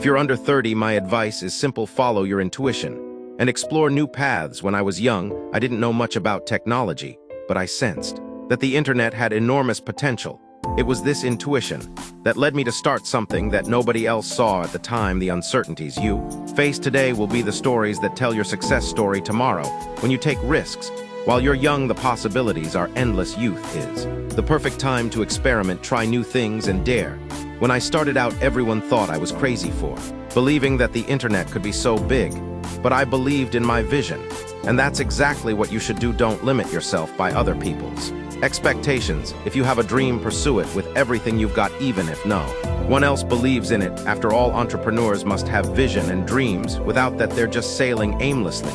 If you're under 30, my advice is simple: follow your intuition and explore new paths. When I was young, I didn't know much about technology, but I sensed that the internet had enormous potential. It was this intuition that led me to start something that nobody else saw at the time. The uncertainties you face today will be the stories that tell your success story tomorrow. When you take risks, while you're young, the possibilities are endless. Youth is the perfect time to experiment, try new things, and dare. When I started out, everyone thought I was crazy for believing that the internet could be so big, but I believed in my vision. And that's exactly what you should do. Don't limit yourself by other people's expectations. If you have a dream, pursue it with everything you've got, even if no one else believes in it. After all, entrepreneurs must have vision and dreams. Without that, they're just sailing aimlessly.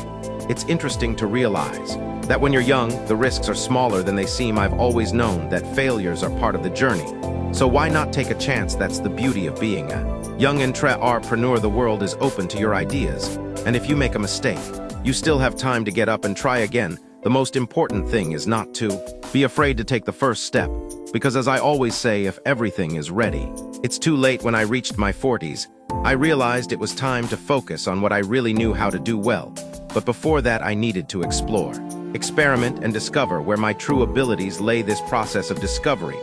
It's interesting to realize that when you're young, the risks are smaller than they seem. I've always known that failures are part of the journey. So why not take a chance? That's the beauty of being a young entrepreneur. The world is open to your ideas, and if you make a mistake, you still have time to get up and try again. The most important thing is not to be afraid to take the first step, because as I always say, if everything is ready, it's too late. When I reached my 40s, I realized it was time to focus on what I really knew how to do well. But before that, I needed to explore, experiment, and discover where my true abilities lay. This process of discovery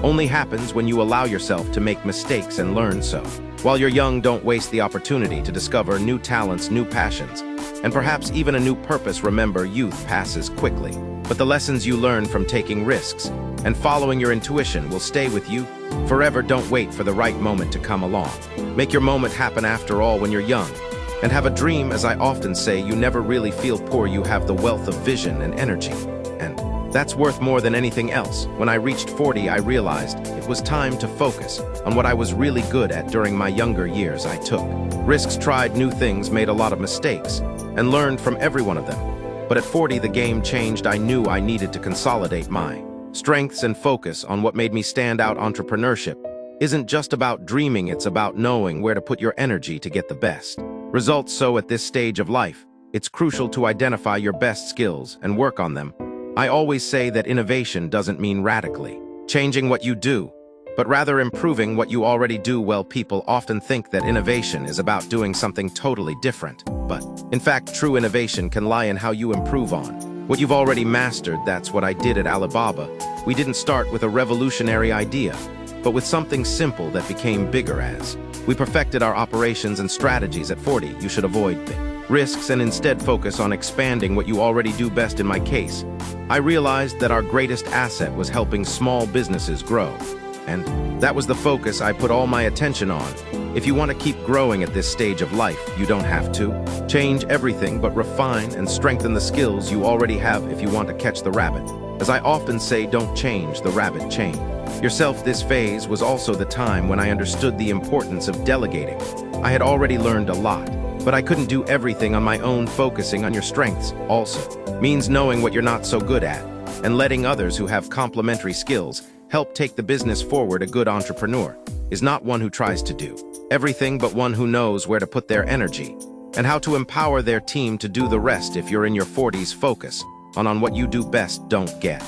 only happens when you allow yourself to make mistakes and learn. So, while you're young, don't waste the opportunity to discover new talents, new passions, and perhaps even a new purpose. Remember, youth passes quickly, but the lessons you learn from taking risks and following your intuition will stay with you forever. Don't wait for the right moment to come along. Make your moment happen. After all, when you're young and have a dream, as I often say, you never really feel poor. You have the wealth of vision and energy, and that's worth more than anything else. When I reached 40, I realized it was time to focus on what I was really good at. During my younger years, I took risks, tried new things, made a lot of mistakes, and learned from every one of them. But at 40, the game changed. I knew I needed to consolidate my strengths and focus on what made me stand out. Entrepreneurship isn't just about dreaming, it's about knowing where to put your energy to get the best results. So at this stage of life, it's crucial to identify your best skills and work on them. I always say that innovation doesn't mean radically changing what you do, but rather improving what you already do well. People often think that innovation is about doing something totally different, but in fact, true innovation can lie in how you improve on what you've already mastered. That's what I did at Alibaba. We didn't start with a revolutionary idea, but with something simple that became bigger as we perfected our operations and strategies. At 40, you should avoid the risks and instead focus on expanding what you already do best. In my case, I realized that our greatest asset was helping small businesses grow, and that was the focus I put all my attention on. If you want to keep growing at this stage of life, you don't have to change everything, but refine and strengthen the skills you already have. If you want to catch the rabbit, as I often say, don't change the rabbit, chain yourself. This phase was also the time when I understood the importance of delegating. I had already learned a lot, but I couldn't do everything on my own. Focusing on your strengths also means knowing what you're not so good at and letting others who have complementary skills help take the business forward. A good entrepreneur is not one who tries to do everything, but one who knows where to put their energy and how to empower their team to do the rest. If you're in your 40s, focus on what you do best. Don't get